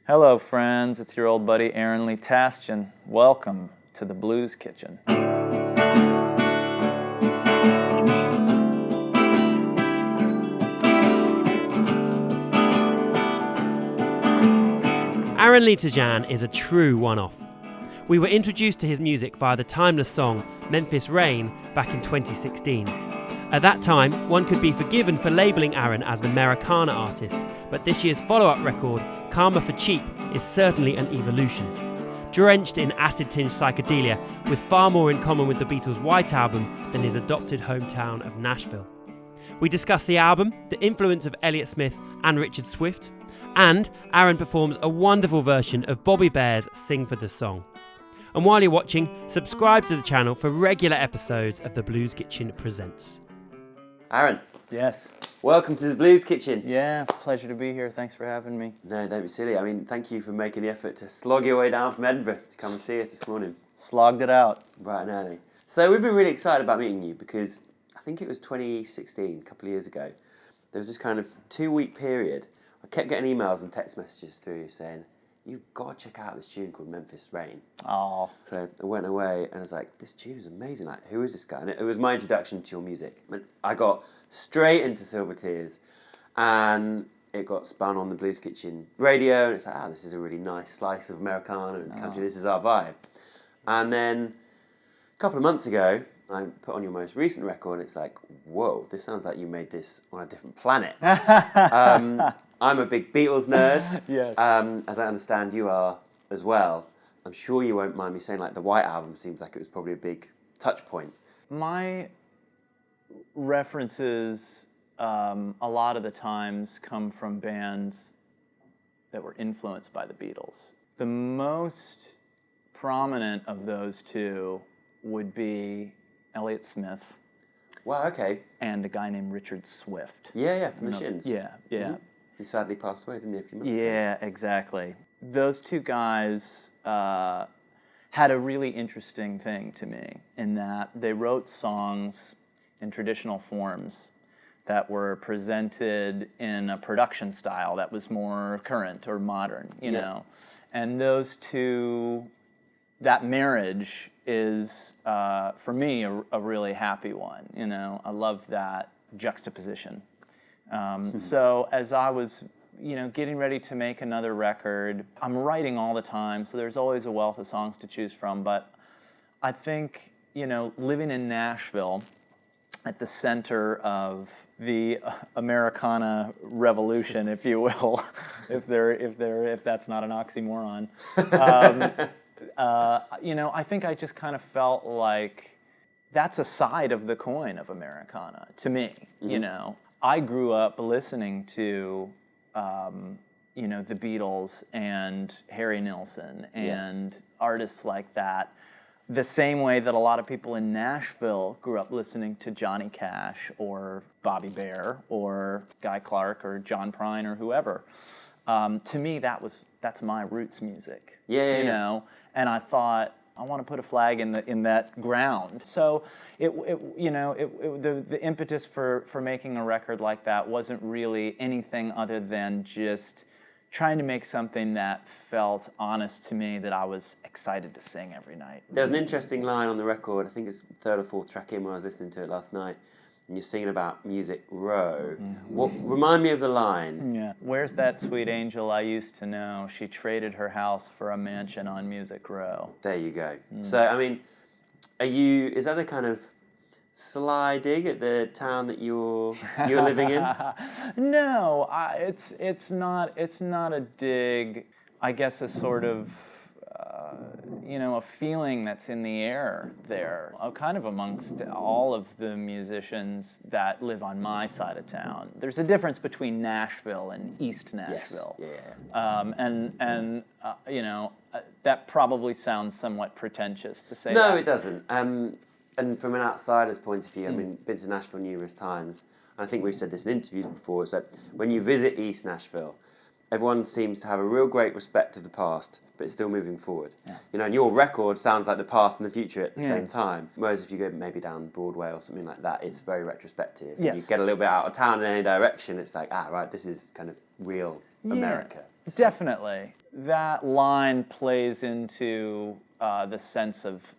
Hello, friends. It's your old buddy, Arron Lee Tas-jan. Welcome to the Blues Kitchen. Arron Lee Tas-jan is a true one-off. We were introduced to his music via the timeless song Memphis Rain back in 2016. At that time, one could be forgiven for labelling Arron as an Americana artist, but this year's follow-up record, Karma for Cheap, is certainly an evolution. Drenched in acid-tinged psychedelia, with far more in common with the Beatles' White Album than his adopted hometown of Nashville. We discuss the album, the influence of Elliot Smith and Richard Swift, and Arron performs a wonderful version of Bobby Bear's Sing for the Song. And while you're watching, subscribe to the channel for regular episodes of The Blues Kitchen Presents. Arron. Yes. Welcome to the Blues Kitchen. Yeah, pleasure to be here. Thanks for having me. No, don't be silly. I mean, thank you for making the effort to slog your way down from Edinburgh to come and see us this morning. Slogged it out. Bright and early. So we've been really excited about meeting you because I think it was 2016, a couple of years ago. There was this kind of 2-week period. I kept getting emails and text messages through saying, you've got to check out this tune called Memphis Rain. Oh. So I went away and I was like, this tune is amazing. Like, who is this guy? And it was my introduction to your music. And I got straight into Silver Tears and it got spun on the Blues Kitchen radio and it's like, this is a really nice slice of Americana and country. This is our vibe. And then a couple of months ago, I put on your most recent record and it's like, whoa, this sounds like you made this on a different planet. I'm a big Beatles nerd. Yes. As I understand you are as well. I'm sure you won't mind me saying like the White Album seems like it was probably a big touch point. My references a lot of the times come from bands that were influenced by the Beatles. The most prominent of those two would be Elliot Smith. Wow, okay. And a guy named Richard Swift. Yeah, from the Shins. Yeah. Mm-hmm. He sadly passed away, didn't he, a few months ago? Yeah, exactly. Those two guys had a really interesting thing to me in that they wrote songs in traditional forms that were presented in a production style that was more current or modern, you know. And those two, that marriage is, for me, a really happy one, you know. I love that juxtaposition. So as I was, getting ready to make another record, I'm writing all the time, so there's always a wealth of songs to choose from, but I think, living in Nashville, at the center of the Americana revolution, if you will, if that's not an oxymoron, I think I just kind of felt like that's a side of the coin of Americana to me. Mm-hmm. I grew up listening to, the Beatles and Harry Nilsson and artists like that, the same way that a lot of people in Nashville grew up listening to Johnny Cash or Bobby Bear or Guy Clark or John Prine or whoever. To me, that's my roots music. Yeah. And I thought, I want to put a flag in that ground. So the impetus for making a record like that wasn't really anything other than just trying to make something that felt honest to me, that I was excited to sing every night. There's an interesting line on the record, I think it's third or fourth track in when I was listening to it last night, and you're singing about Music Row. Mm-hmm. Remind me of the line. Yeah. Where's that sweet angel I used to know? She traded her house for a mansion on Music Row. There you go. So, I mean, is that a kind of sly dig at the town that you're living in? No, it's not a dig. I guess a sort of a feeling that's in the air there, kind of amongst all of the musicians that live on my side of town. There's a difference between Nashville and East Nashville. Yes. Yeah. That probably sounds somewhat pretentious to say that. No, it doesn't. And from an outsider's point of view, I mean, been to Nashville numerous times. I think we've said this in interviews before, is that when you visit East Nashville, everyone seems to have a real great respect of the past, but it's still moving forward. Yeah. And your record sounds like the past and the future at the same time. Whereas if you go maybe down Broadway or something like that, it's very retrospective. Yes. You get a little bit out of town in any direction, it's like, right, this is kind of real America. Definitely. That line plays into the sense of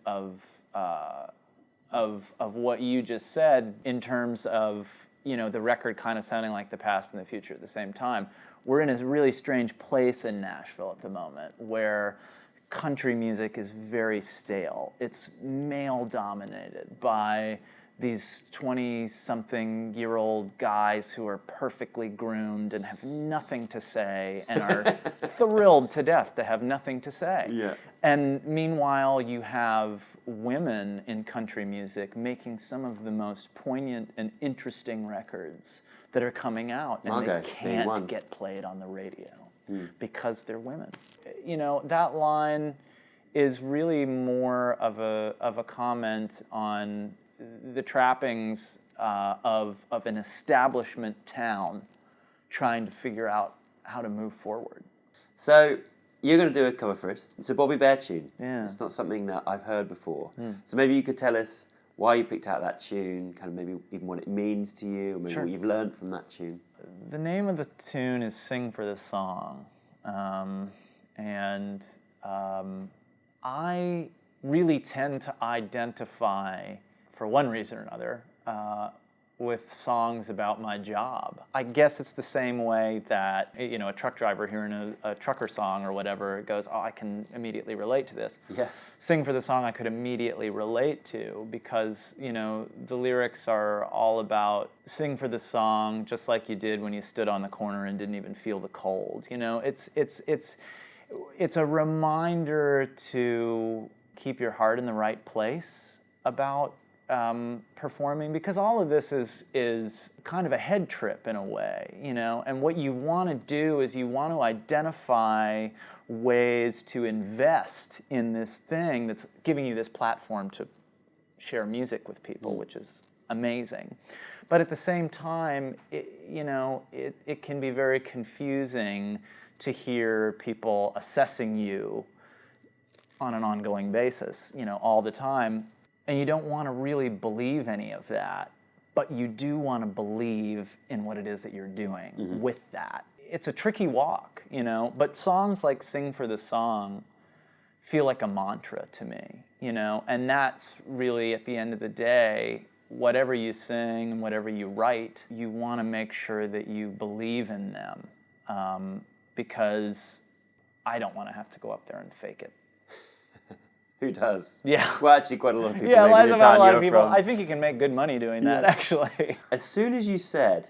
what you just said in terms of, the record kind of sounding like the past and the future at the same time. We're in a really strange place in Nashville at the moment where country music is very stale. It's male-dominated by these 20-something-year-old guys who are perfectly groomed and have nothing to say and are thrilled to death to have nothing to say. Yeah. And meanwhile, you have women in country music making some of the most poignant and interesting records that are coming out, and they can't get played on the radio because they're women. That line is really more of a comment on the trappings of an establishment town trying to figure out how to move forward. So you're going to do a cover for us. It's a Bobby Bear tune. Yeah. It's not something that I've heard before. So maybe you could tell us why you picked out that tune, kind of maybe even what it means to you, or maybe what you've learned from that tune. The name of the tune is Sing for the Song. I really tend to identify, for one reason or another, with songs about my job. I guess it's the same way that a truck driver hearing a trucker song or whatever goes, I can immediately relate to this. Yeah. Sing for the Song I could immediately relate to because, the lyrics are all about sing for the song just like you did when you stood on the corner and didn't even feel the cold. It's a reminder to keep your heart in the right place about performing, because all of this is kind of a head trip in a way, and what you want to do is you want to identify ways to invest in this thing that's giving you this platform to share music with people, which is amazing. But at the same time, it can be very confusing to hear people assessing you on an ongoing basis, all the time. And you don't want to really believe any of that, but you do want to believe in what it is that you're doing with that. It's a tricky walk, but songs like Sing for the Song feel like a mantra to me, and that's really, at the end of the day, whatever you sing and whatever you write, you want to make sure that you believe in them, because I don't want to have to go up there and fake it. Who does? Yeah. Well, actually, quite a lot of people. Yeah, maybe a the town lot you're of people. from. I think you can make good money doing that, actually. As soon as you said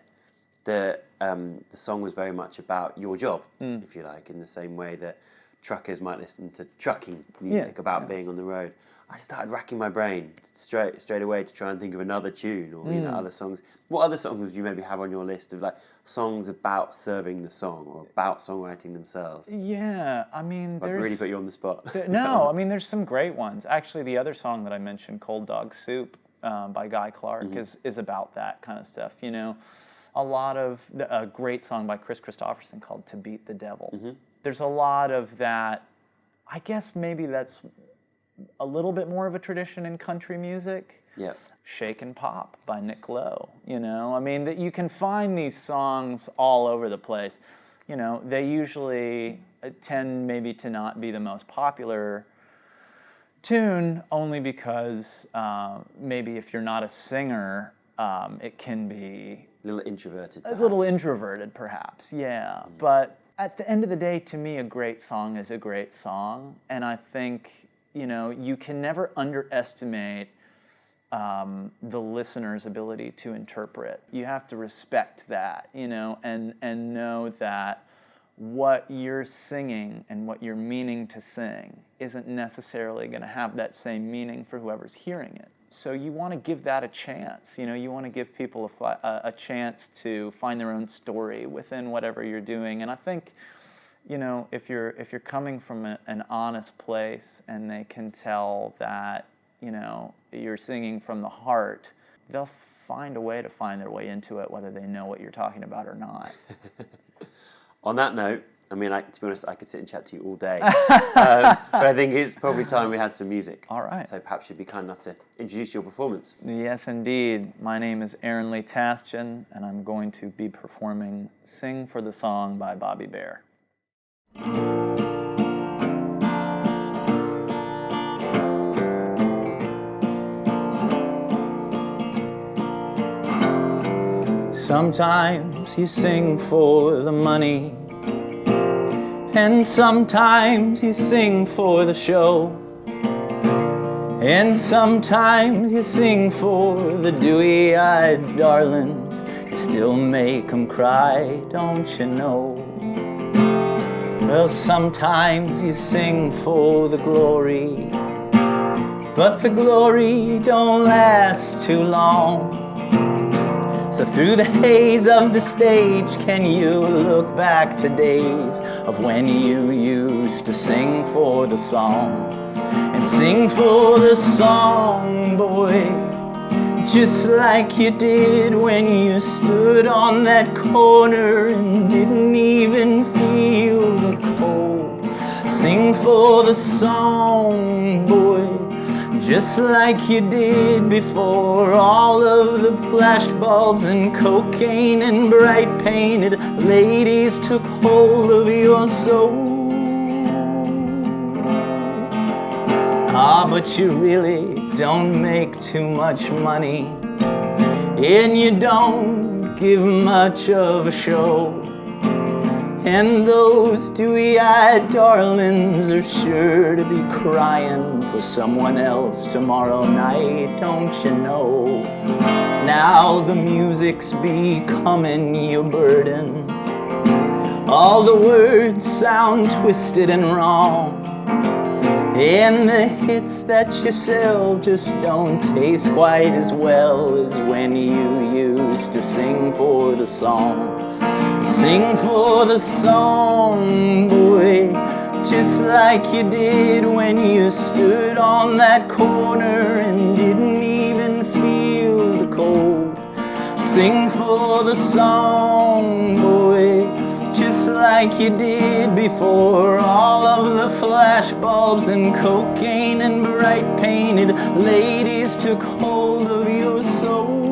that the song was very much about your job, if you like, in the same way that truckers might listen to trucking music about being on the road, I started racking my brain straight away to try and think of another tune or other songs. What other songs do you maybe have on your list of songs about serving the song or about songwriting themselves? Yeah, I mean, I've really put you on the spot. No, I mean, there's some great ones. Actually, the other song that I mentioned, Cold Dog Soup, by Guy Clark, is about that kind of stuff. A great song by Chris Christopherson called To Beat the Devil. There's a lot of that. I guess maybe that's a little bit more of a tradition in country music. Yeah. Shake and Pop by Nick Lowe, I mean, that you can find these songs all over the place. They usually tend maybe to not be the most popular tune, only because maybe if you're not a singer, it can be A little introverted, a little introverted, perhaps, yeah. But at the end of the day, to me, a great song is a great song, and I think you can never underestimate the listener's ability to interpret. You have to respect that, and know that what you're singing and what you're meaning to sing isn't necessarily going to have that same meaning for whoever's hearing it. So you want to give that a chance. You want to give people a chance to find their own story within whatever you're doing. And I think, if you're coming from an honest place and they can tell that, you're singing from the heart, they'll find a way to find their way into it, whether they know what you're talking about or not. On that note, I mean, to be honest, I could sit and chat to you all day. But I think it's probably time we had some music. All right. So perhaps you'd be kind enough to introduce your performance. Yes, indeed. My name is Arron Lee Tas-jan, and I'm going to be performing Sing for the Song by Bobby Bear. Sometimes you sing for the money, and sometimes you sing for the show, and sometimes you sing for the dewy-eyed darlings. You still make 'em cry, don't you know? Well, sometimes you sing for the glory, but the glory don't last too long. So through the haze of the stage, can you look back to days of when you used to sing for the song? And sing for the song, boy, just like you did when you stood on that corner and didn't even feel the cold. Sing for the song, boy, just like you did before all of the flash bulbs and cocaine and bright painted ladies took hold of your soul. Ah, but you really don't make too much money, and you don't give much of a show. And those dewy-eyed darlings are sure to be crying for someone else tomorrow night, don't you know? Now the music's becoming your burden. All the words sound twisted and wrong, and the hits that you sell just don't taste quite as well as when you used to sing for the song. Sing for the song, boy, just like you did when you stood on that corner and didn't even feel the cold. Sing for the song, boy, just like you did before all of the flash bulbs and cocaine and bright painted ladies took hold of your soul.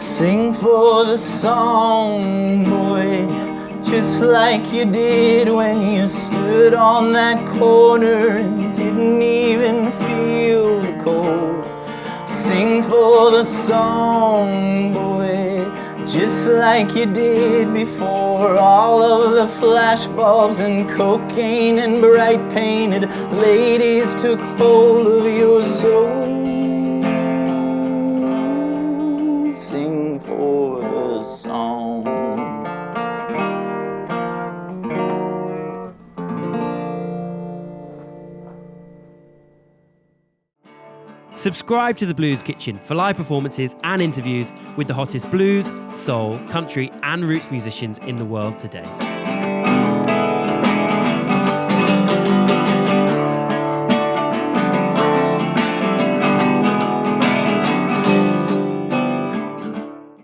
Sing for the song, boy, just like you did when you stood on that corner and didn't even feel the cold. Sing for the song, boy, just like you did before all of the flash bulbs and cocaine and bright painted ladies took hold of your soul. Sing for the song. Subscribe to The Blues Kitchen for live performances and interviews with the hottest blues, soul, country and roots musicians in the world today.